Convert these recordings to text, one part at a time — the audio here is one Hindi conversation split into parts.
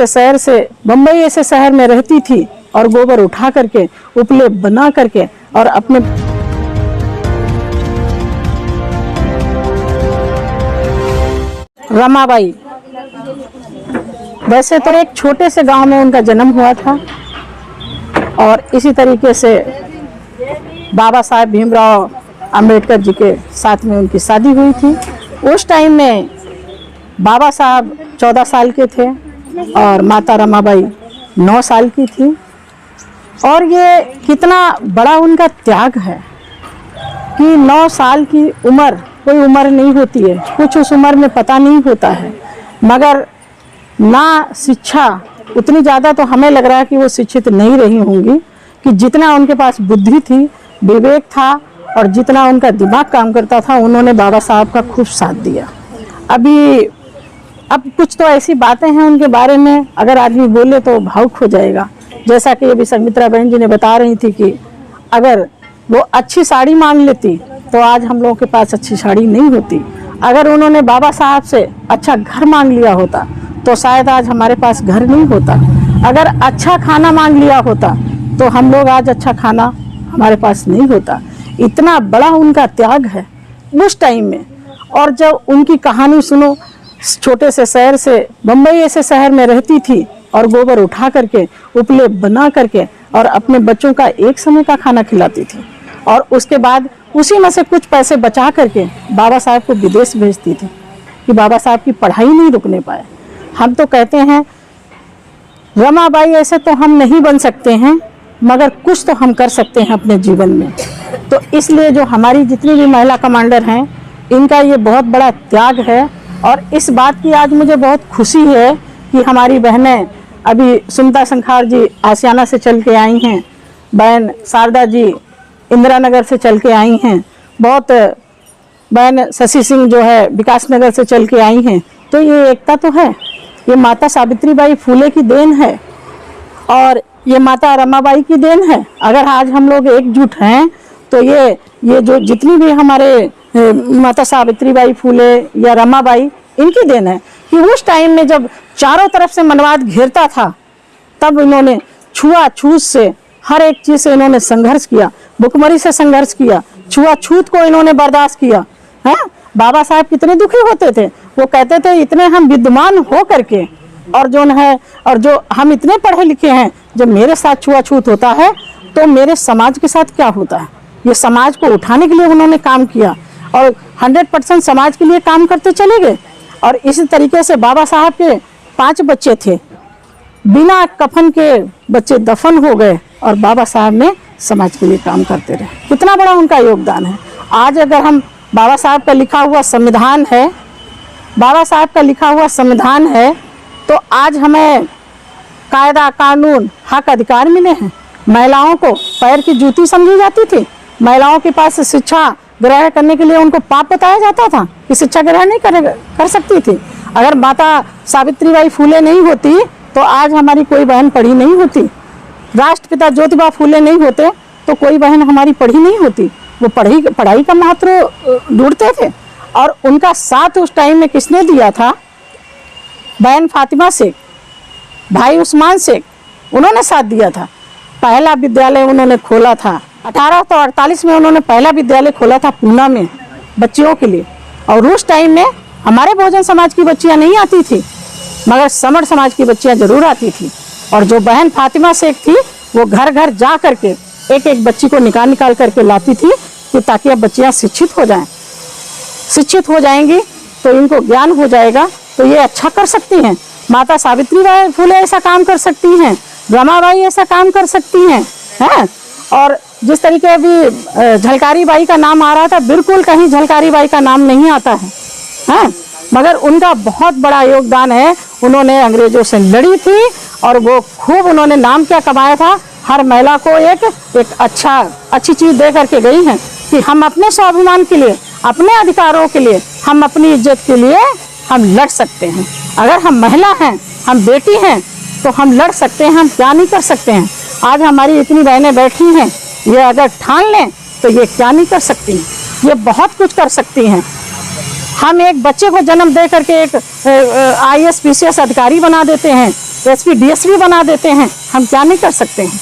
शहर से बम्बई ऐसे शहर में रहती थी और गोबर उठा करके उपले बना करके और अपने रमाबाई, वैसे तो एक छोटे से गांव में उनका जन्म हुआ था और इसी तरीके से बाबा साहेब भीमराव अंबेडकर जी के साथ में उनकी शादी हुई थी। उस टाइम में बाबा साहब 14 साल के थे और माता रमाबाई 9 साल की थी। और ये कितना बड़ा उनका त्याग है कि 9 साल की उम्र कोई उम्र नहीं होती है, कुछ उस उम्र में पता नहीं होता है, मगर ना शिक्षा उतनी ज़्यादा तो हमें लग रहा है कि वो शिक्षित नहीं रही होंगी कि जितना उनके पास बुद्धि थी, विवेक था और जितना उनका दिमाग काम करता था, उन्होंने बाबा साहब का खूब साथ दिया। अब कुछ तो ऐसी बातें हैं उनके बारे में, अगर आदमी बोले तो भावुक हो जाएगा। जैसा कि अभी संमित्रा बहन जी ने बता रही थी कि अगर वो अच्छी साड़ी मांग लेती तो आज हम लोगों के पास अच्छी साड़ी नहीं होती। अगर उन्होंने बाबा साहब से अच्छा घर मांग लिया होता तो शायद आज हमारे पास घर नहीं होता। अगर अच्छा खाना मांग लिया होता तो हम लोग आज अच्छा खाना हमारे पास नहीं होता। इतना बड़ा उनका त्याग है उस टाइम में। और जब उनकी कहानी सुनो, छोटे से शहर से बम्बई ऐसे शहर में रहती थी और गोबर उठा करके उपले बना करके और अपने बच्चों का एक समय का खाना खिलाती थी और उसके बाद उसी में से कुछ पैसे बचा करके बाबा साहब को विदेश भेजती थी कि बाबा साहब की पढ़ाई नहीं रुकने पाए। हम तो कहते हैं रमाबाई ऐसे तो हम नहीं बन सकते हैं, मगर कुछ तो हम कर सकते हैं अपने जीवन में। तो इसलिए जो हमारी जितनी भी महिला कमांडर हैं, इनका ये बहुत बड़ा त्याग है। और इस बात की आज मुझे बहुत खुशी है कि हमारी बहनें अभी सुमता संखार जी आसियाना से चल के आई हैं, बहन शारदा जी इंदिरा नगर से चल के आई हैं, बहुत बहन शशि सिंह जो है विकास नगर से चल के आई हैं। तो ये एकता तो है, ये माता सावित्रीबाई फूले की देन है और ये माता रमाबाई की देन है। अगर आज हम लोग एकजुट हैं तो ये जो जितनी भी हमारे माता सावित्रीबाई फूले या रमाबाई, इनकी देन है कि उस टाइम में जब चारों तरफ से मनवाद घेरता था तब इन्होंने छुआछूत से हर एक चीज़ से इन्होंने संघर्ष किया, भुखमरी से संघर्ष किया, छुआछूत को इन्होंने बर्दाश्त किया है। बाबा साहब कितने दुखी होते थे, वो कहते थे इतने हम विद्वान हो करके और जो है और जो हम इतने पढ़े लिखे हैं, जब मेरे साथ छुआछूत होता है तो मेरे समाज के साथ क्या होता है। ये समाज को उठाने के लिए उन्होंने काम किया और 100% समाज के लिए काम करते चले गए। और इसी तरीके से बाबा साहब के 5 बच्चे थे, बिना कफन के बच्चे दफन हो गए और बाबा साहब ने समाज के लिए काम करते रहे। कितना बड़ा उनका योगदान है। आज अगर हम बाबा साहब का लिखा हुआ संविधान है, बाबा साहब का लिखा हुआ संविधान है, तो आज हमें कायदा कानून हक अधिकार मिले हैं। महिलाओं को पैर की जूती समझी जाती थी, महिलाओं के पास शिक्षा ग्रहण करने के लिए उनको पाप बताया जाता था कि शिक्षा ग्रहण नहीं कर सकती थी। अगर माता सावित्रीबाई फूले नहीं होती तो आज हमारी कोई बहन पढ़ी नहीं होती। राष्ट्रपिता ज्योतिबा फूले नहीं होते तो कोई बहन हमारी पढ़ी नहीं होती। वो पढ़ाई का महत्व ढूंढते थे और उनका साथ उस टाइम में किसने दिया था? बहन फातिमा शेख, भाई उस्मान शेख, उन्होंने साथ दिया था। पहला विद्यालय उन्होंने खोला था 1848 में, उन्होंने पहला विद्यालय खोला था पूना में बच्चियों के लिए। और उस टाइम में हमारे बहुजन समाज की बच्चियां नहीं आती थी, मगर समर समाज की बच्चियां जरूर आती थी। और जो बहन फातिमा शेख थी वो घर घर जा करके एक एक बच्ची को निकाल करके लाती थी कि ताकि अब बच्चियां शिक्षित हो जाएं। शिक्षित हो जाएंगी तो इनको ज्ञान हो जाएगा तो ये अच्छा कर सकती हैं। माता सावित्रीबाई फूले ऐसा काम कर सकती हैं, रमाबाई ऐसा काम कर सकती हैं, हैं? और जिस तरीके अभी झलकारी बाई का नाम आ रहा था, बिल्कुल कहीं झलकारी बाई का नाम नहीं आता है, हैं? मगर उनका बहुत बड़ा योगदान है। उन्होंने अंग्रेजों से लड़ी थी और वो खूब उन्होंने नाम क्या कमाया था। हर महिला को एक अच्छी चीज़ दे करके गई हैं कि हम अपने स्वाभिमान के लिए, अपने अधिकारों के लिए, हम अपनी इज्जत के लिए हम लड़ सकते हैं। अगर हम महिला हैं, हम बेटी हैं, तो हम लड़ सकते हैं। हम क्या नहीं कर सकते हैं। आज हमारी इतनी बहनें बैठी हैं, ये अगर ठान लें तो ये क्या नहीं कर सकती हैं, ये बहुत कुछ कर सकती हैं। हम एक बच्चे को जन्म दे करके एक IAS PCS अधिकारी बना देते हैं, एसपी डीएसपी बना देते हैं, हम क्या नहीं कर सकते हैं।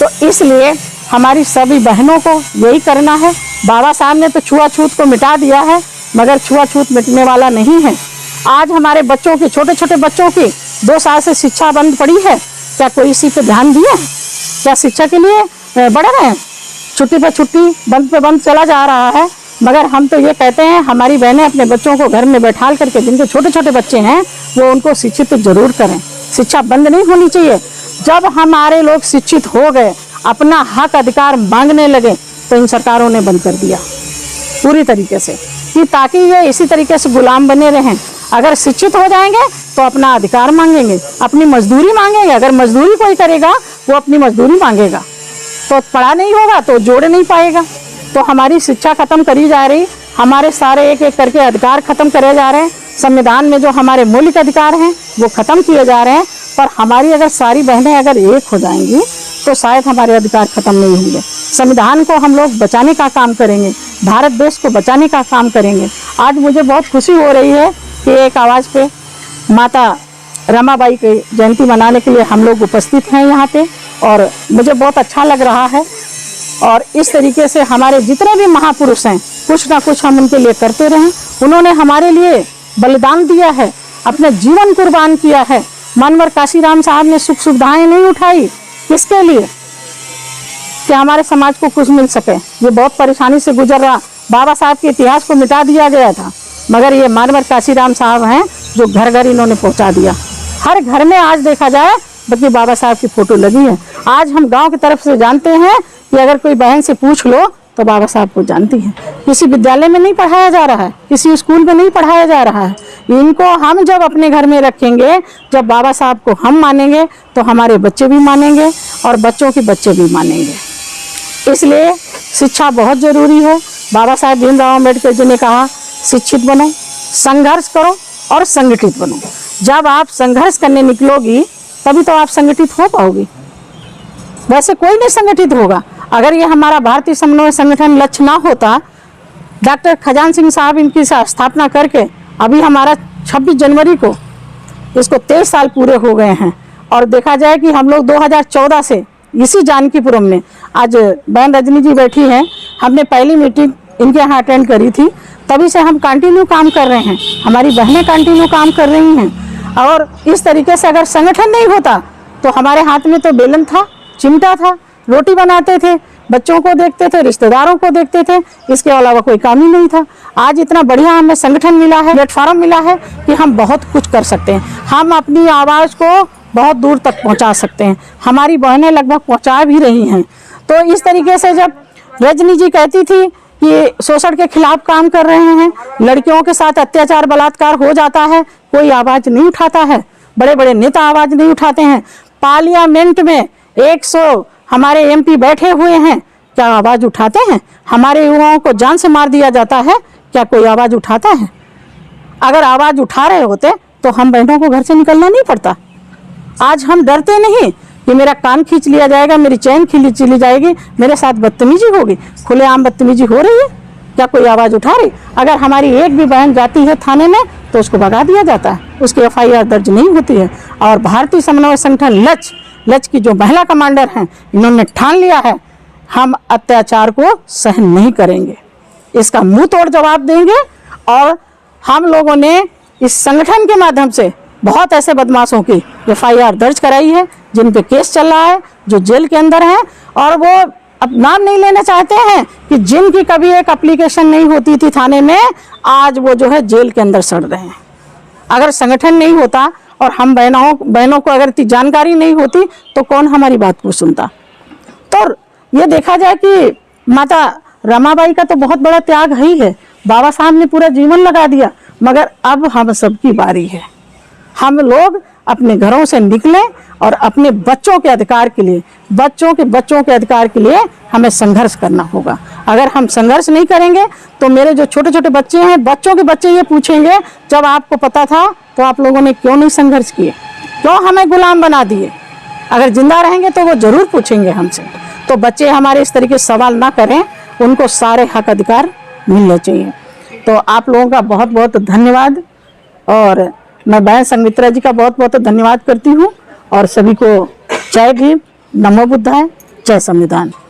तो इसलिए हमारी सभी बहनों को यही करना है। बाबा साहब ने तो छुआछूत को मिटा दिया है, मगर छुआछूत मिटने वाला नहीं है। आज हमारे बच्चों की, छोटे छोटे बच्चों की 2 साल से शिक्षा बंद पड़ी है, क्या कोई इसी पे ध्यान दिया है? क्या शिक्षा के लिए बढ़ रहे हैं? छुट्टी पर छुट्टी, बंद पे बंद चला जा रहा है। मगर हम तो ये कहते हैं, हमारी बहनें अपने बच्चों को घर में बैठाल करके, जिनके छोटे छोटे बच्चे हैं, वो उनको शिक्षित तो जरूर करें। शिक्षा बंद नहीं होनी चाहिए। जब हमारे लोग शिक्षित हो गए, अपना हक अधिकार मांगने लगे, तो इन सरकारों ने बंद कर दिया पूरी तरीके से, कि ताकि ये इसी तरीके से गुलाम बने रहें। अगर शिक्षित हो जाएंगे तो अपना अधिकार मांगेंगे, अपनी मजदूरी मांगेंगे। अगर मजदूरी कोई करेगा, वो अपनी मजदूरी मांगेगा। तो पढ़ा नहीं होगा तो जोड़ नहीं पाएगा। तो हमारी शिक्षा खत्म करी जा रही, हमारे सारे एक एक करके अधिकार खत्म करे जा रहे हैं। संविधान में जो हमारे मौलिक अधिकार हैं वो खत्म किए जा रहे हैं। पर हमारी अगर सारी बहनें अगर एक हो जाएंगी तो शायद हमारे अधिकार खत्म नहीं होंगे। संविधान को हम लोग बचाने का काम करेंगे, भारत देश को बचाने का काम करेंगे। आज मुझे बहुत खुशी हो रही है कि एक आवाज़ पे माता रमाबाई की जयंती मनाने के लिए हम लोग उपस्थित हैं यहाँ पे, और मुझे बहुत अच्छा लग रहा है। और इस तरीके से हमारे जितने भी महापुरुष हैं, कुछ ना कुछ हम उनके लिए करते रहें। उन्होंने हमारे लिए बलिदान दिया है, अपना जीवन कुर्बान किया है। मनवर काशीराम साहब ने सुख सुविधाएं नहीं उठाई, किसके लिए? कि हमारे समाज को कुछ मिल सके। ये बहुत परेशानी से गुजर रहा। बाबा साहब के इतिहास को मिटा दिया गया था, मगर ये मनवर काशीराम साहब हैं जो घर घर इन्होंने पहुंचा दिया। हर घर में आज देखा जाए बल्कि बाबा साहब की फोटो लगी है। आज हम गांव की तरफ से जानते हैं कि अगर कोई बहन से पूछ लो तो बाबा साहब को जानती है। किसी विद्यालय में नहीं पढ़ाया जा रहा है, किसी स्कूल में नहीं पढ़ाया जा रहा है। इनको हम जब अपने घर में रखेंगे, जब बाबा साहब को हम मानेंगे, तो हमारे बच्चे भी मानेंगे और बच्चों के बच्चे भी मानेंगे। इसलिए शिक्षा बहुत ज़रूरी है। बाबा साहब भीमराव अम्बेडकर जी ने कहा, शिक्षित बनो, संघर्ष करो और संगठित बनो। जब आप संघर्ष करने निकलोगी तभी तो आप संगठित हो पाओगी, वैसे कोई नहीं संगठित होगा। अगर ये हमारा भारतीय समन्वय संगठन लक्ष्य ना होता, डॉक्टर खजान सिंह साहब इनकी स्थापना करके अभी हमारा 26 जनवरी को इसको 23 साल पूरे हो गए हैं। और देखा जाए कि हम लोग 2014 से इसी जानकीपुरम में, आज बहन रजनी जी बैठी हैं, हमने पहली मीटिंग इनके यहाँ अटेंड करी थी, तभी से हम कंटिन्यू काम कर रहे हैं। हमारी बहनें कंटिन्यू काम कर रही हैं। और इस तरीके से अगर संगठन नहीं होता तो हमारे हाथ में तो बेलन था, चिमटा था, रोटी बनाते थे, बच्चों को देखते थे, रिश्तेदारों को देखते थे, इसके अलावा कोई काम ही नहीं था। आज इतना बढ़िया हमें संगठन मिला है, प्लेटफॉर्म मिला है कि हम बहुत कुछ कर सकते हैं। हम अपनी आवाज़ को बहुत दूर तक पहुंचा सकते हैं। हमारी बहनें लगभग पहुंचा भी रही हैं। तो इस तरीके से जब रजनी जी कहती थी कि शोषण के खिलाफ काम कर रहे हैं, लड़कियों के साथ अत्याचार बलात्कार हो जाता है, कोई आवाज़ नहीं उठाता है, बड़े बड़े नेता आवाज़ नहीं उठाते हैं। पार्लियामेंट में 100 हमारे एमपी बैठे हुए हैं, क्या आवाज़ उठाते हैं? हमारे युवाओं को जान से मार दिया जाता है, क्या कोई आवाज़ उठाता है? अगर आवाज़ उठा रहे होते तो हम बहनों को घर से निकलना नहीं पड़ता। आज हम डरते नहीं कि मेरा कान खींच लिया जाएगा, मेरी चैन खींच ली जाएगी, मेरे साथ बदतमीजी होगी। खुलेआम बदतमीजी हो रही है, क्या कोई आवाज़ उठा रही? अगर हमारी एक भी बहन जाती है थाने में तो उसको भगा दिया जाता है, उसकी FIR दर्ज नहीं होती है। और भारतीय समन्वय संगठन लच की जो महिला कमांडर हैं, इन्होंने ठान लिया है, हम अत्याचार को सहन नहीं करेंगे, इसका मुंह तोड़ जवाब देंगे। और हम लोगों ने इस संगठन के माध्यम से बहुत ऐसे बदमाशों की FIR दर्ज कराई है, जिन पे केस चल रहा है, जो जेल के अंदर हैं। और वो अब नाम नहीं लेना चाहते हैं कि जिनकी कभी एक एप्लीकेशन नहीं होती थी थाने में, आज वो जो है जेल के अंदर सड़ रहे हैं। अगर संगठन नहीं होता और हम बहनों को अगर इतनी जानकारी नहीं होती तो कौन हमारी बात को सुनता? तो ये देखा जाए कि माता रमाबाई का तो बहुत बड़ा त्याग ही है। बाबा साहब ने पूरा जीवन लगा दिया, मगर अब हम सबकी बारी है। हम लोग अपने घरों से निकलें और अपने बच्चों के अधिकार के लिए, बच्चों के अधिकार के लिए हमें संघर्ष करना होगा। अगर हम संघर्ष नहीं करेंगे तो मेरे जो छोटे छोटे बच्चे हैं, बच्चों के बच्चे ये पूछेंगे, जब आपको पता था तो आप लोगों ने क्यों नहीं संघर्ष किए, क्यों हमें गुलाम बना दिए? अगर जिंदा रहेंगे तो वो जरूर पूछेंगे हमसे। तो बच्चे हमारे इस तरीके से सवाल ना करें, उनको सारे हक अधिकार मिलने चाहिए। तो आप लोगों का बहुत बहुत धन्यवाद। और मैं बहन संगमित्रा जी का बहुत बहुत धन्यवाद करती हूँ और सभी को जय भीम, नमो बुद्धाय, जय संविधान।